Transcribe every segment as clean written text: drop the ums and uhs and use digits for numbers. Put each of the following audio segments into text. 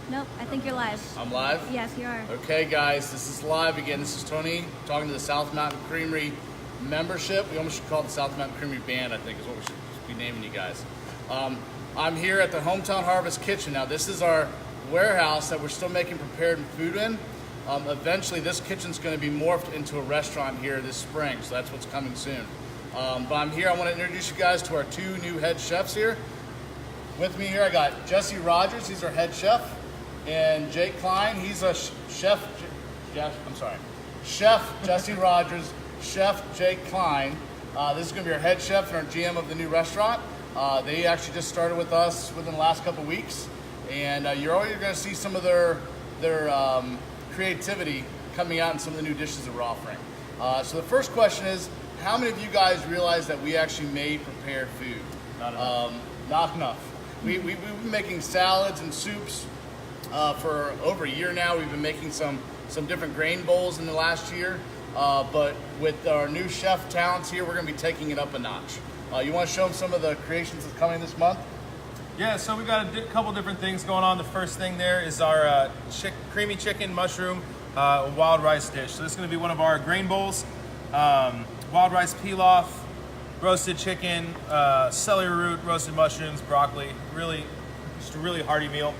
Nope, I think you're live. I'm live? Yes, you are. Okay, guys, this is live again. This is Tony talking to the South Mountain Creamery membership. We almost should call it the South Mountain Creamery Band, I think is what we should be naming you guys. I'm here at the Hometown Harvest Kitchen. Now, this is our warehouse that we're still making prepared food in. Eventually, this kitchen's going to be morphed into a restaurant here this spring, so that's what's coming soon. But I'm here. I want to introduce you guys to our two new head chefs here. With me here, I got Jesse Rogers. He's our head chef. And Jake Klein, he's a chef Jesse Rogers, chef Jake Klein. This is going to be our head chef and our GM of the new restaurant. They actually just started with us within the last couple weeks, and you're already going to see some of their creativity coming out in some of the new dishes that we're offering. So the first question is, how many of you guys realize that we actually made prepared food? Not enough. Not enough. We've been making salads and soups for over a year now. We've been making some different grain bowls in the last year, but with our new chef talents here, we're going to be taking it up a notch. You want to show them some of the creations that's coming this month? Yeah, so we got a couple different things going on. The first thing there is our creamy chicken mushroom wild rice dish. So this is going to be one of our grain bowls. Wild rice pilaf, roasted chicken, celery root, roasted mushrooms, broccoli. Really, just a really hearty meal.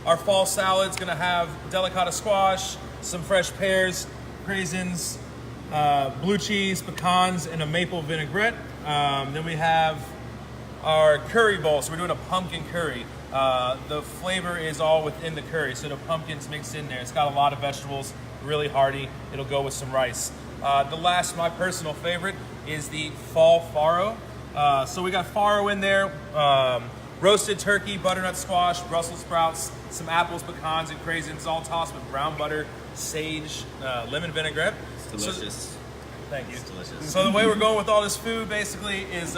Our fall salad's gonna have delicata squash, some fresh pears, raisins, blue cheese, pecans, and a maple vinaigrette. Then we have our curry bowl. So we're doing a pumpkin curry. The flavor is all within the curry, so the pumpkin's mixed in there. It's got a lot of vegetables, really hearty. It'll go with some rice. The last, my personal favorite, is the fall farro. So we got farro in there. Roasted turkey, butternut squash, Brussels sprouts, some apples, pecans, and craisins, all tossed with brown butter, sage, lemon vinaigrette. It's delicious. Thank you. It's delicious. So the way we're going with all this food basically is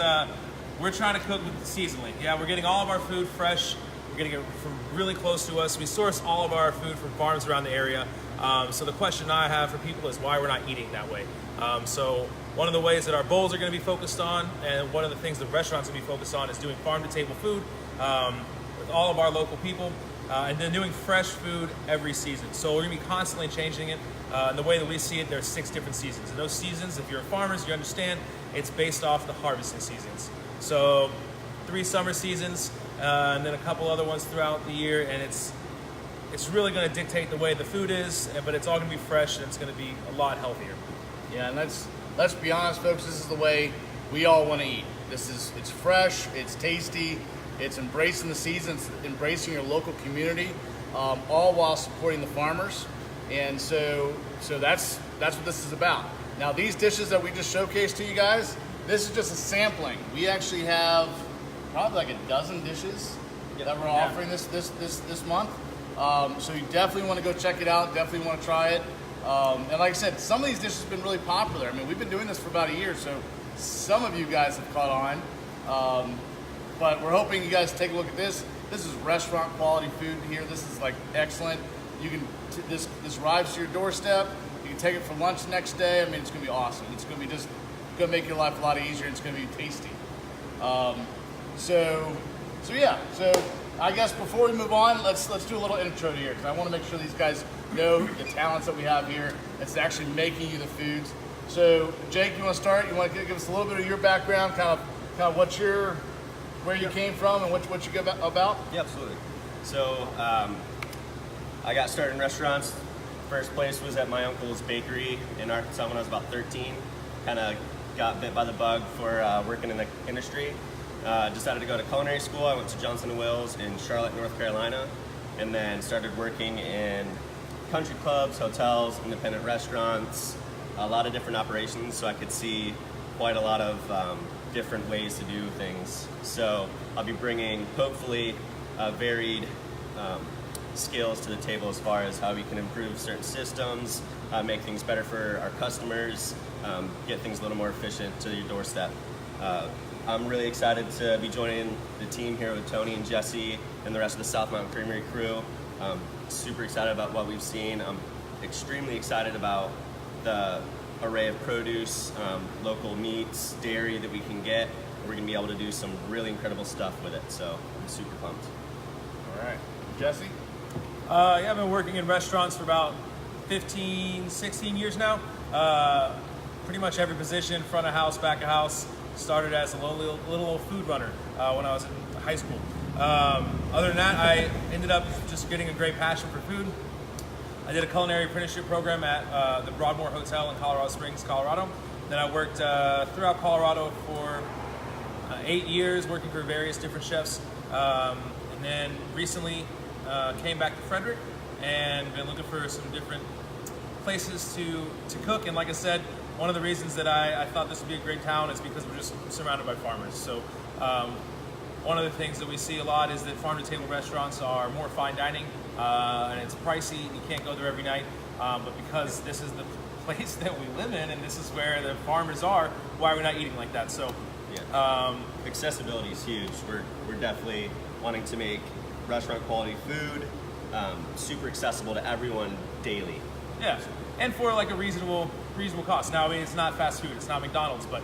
we're trying to cook seasonally. Yeah, we're getting all of our food fresh. We're getting it from really close to us. We source all of our food from farms around the area. So the question I have for people is why we're not eating that way. So one of the ways that our bowls are going to be focused on, and one of the things the restaurant's going to be focused on, is doing farm-to-table food with all of our local people, and then doing fresh food every season. So we're going to be constantly changing it. And the way that we see it, there's 6 different seasons. And those seasons, if you're farmers, you understand, it's based off the harvesting seasons. So 3 summer seasons, and then a couple other ones throughout the year, and it's really going to dictate the way the food is, but it's all going to be fresh, and it's going to be a lot healthier. Yeah, and let's be honest, folks. This is the way we all want to eat. It's fresh, it's tasty, it's embracing the season, it's embracing your local community, all while supporting the farmers. And so that's what this is about. Now, these dishes that we just showcased to you guys, this is just a sampling. We actually have probably like a dozen dishes that we're offering this month. So you definitely want to go check it out. Definitely want to try it. And like I said, some of these dishes have been really popular. I mean, we've been doing this for about a year, so some of you guys have caught on. But we're hoping you guys take a look at this. This is restaurant quality food here. This is like excellent. You can this arrives to your doorstep. You can take it for lunch the next day. I mean, it's gonna be awesome. It's gonna be just gonna make your life a lot easier. It's gonna be tasty. So I guess before we move on, let's do a little intro here, because I want to make sure these guys know the talents that we have here. It's actually making you the foods. So Jake, you want to start? You want to give us a little bit of your background, kind of where you came from and what you go about? Yeah, absolutely. So I got started in restaurants. First place was at my uncle's bakery in Arkansas when I was about 13. Kind of got bit by the bug for working in the industry. Decided to go to culinary school. I went to Johnson & Wills in Charlotte, North Carolina, and then started working in country clubs, hotels, independent restaurants, a lot of different operations, so I could see quite a lot of different ways to do things. So I'll be bringing, hopefully, varied skills to the table as far as how we can improve certain systems, make things better for our customers, get things a little more efficient to your doorstep. I'm really excited to be joining the team here with Tony and Jesse and the rest of the South Mountain Creamery crew. Super excited about what we've seen. I'm extremely excited about the array of produce, local meats, dairy that we can get. We're gonna be able to do some really incredible stuff with it, so I'm super pumped. All right. Jesse? Yeah, I've been working in restaurants for about 15, 16 years now. Pretty much every position, front of house, back of house. Started as a little old food runner when I was in high school. Other than that, I ended up just getting a great passion for food. I did a culinary apprenticeship program at the Broadmoor Hotel in Colorado Springs, Colorado. Then I worked throughout Colorado for 8 years, working for various different chefs. And then recently came back to Frederick and been looking for some different places to cook. And like I said, one of the reasons that I thought this would be a great town is because we're just surrounded by farmers. So one of the things that we see a lot is that farm-to-table restaurants are more fine dining, and it's pricey. You can't go there every night. But because this is the place that we live in and this is where the farmers are, why are we not eating like that? So accessibility is huge. We're definitely wanting to make restaurant quality food super accessible to everyone daily. Yeah, and for like a reasonable cost. Now, I mean, it's not fast food, it's not McDonald's, but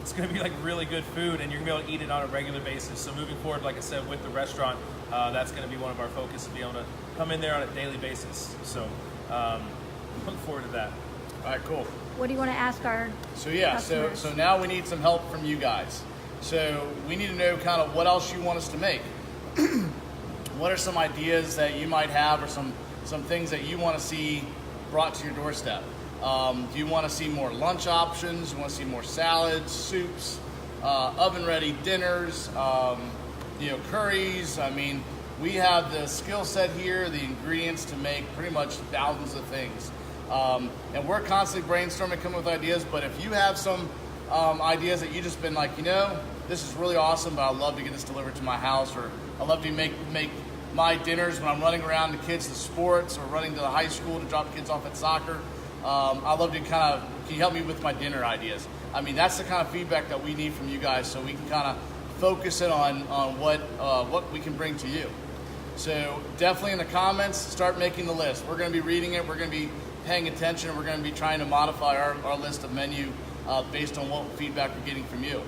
it's going to be like really good food, and you're going to be able to eat it on a regular basis. So moving forward, like I said, with the restaurant, that's going to be one of our focus, to be able to come in there on a daily basis. So look forward to that. All right, cool. What do you want to ask our customers? So now we need some help from you guys. So we need to know kind of what else you want us to make. What are some ideas that you might have, or some things that you want to see brought to your doorstep? Do you want to see more lunch options? You want to see more salads, soups, oven-ready dinners, curries? I mean, we have the skill set here, the ingredients to make pretty much thousands of things. And we're constantly brainstorming, coming with ideas, but if you have some ideas that you just been like, this is really awesome, but I'd love to get this delivered to my house, or I'd love to make my dinners when I'm running around the kids to sports, or running to the high school to drop kids off at soccer. I'd love to can you help me with my dinner ideas? I mean, that's the kind of feedback that we need from you guys, so we can kind of focus in on what we can bring to you. So definitely in the comments, start making the list. We're going to be reading it. We're going to be paying attention, and we're going to be trying to modify our list of menu based on what feedback we're getting from you.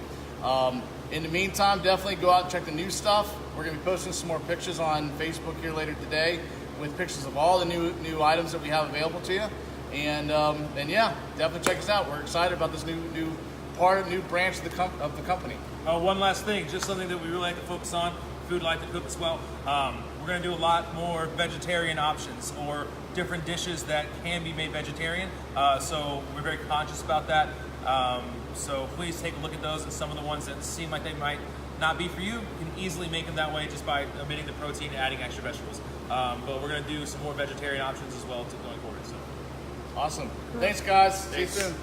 In the meantime, definitely go out and check the new stuff. We're going to be posting some more pictures on Facebook here later today with pictures of all the new items that we have available to you. And yeah, definitely check us out. We're excited about this new branch of the company. One last thing, just something that we really like to focus on, food like to cook as well. We're going to do a lot more vegetarian options, or different dishes that can be made vegetarian. So we're very conscious about that. So please take a look at those, and some of the ones that seem like they might not be for you, you can easily make them that way just by omitting the protein and adding extra vegetables. But we're going to do some more vegetarian options as well going forward. So. Awesome. Thanks, guys. See you soon.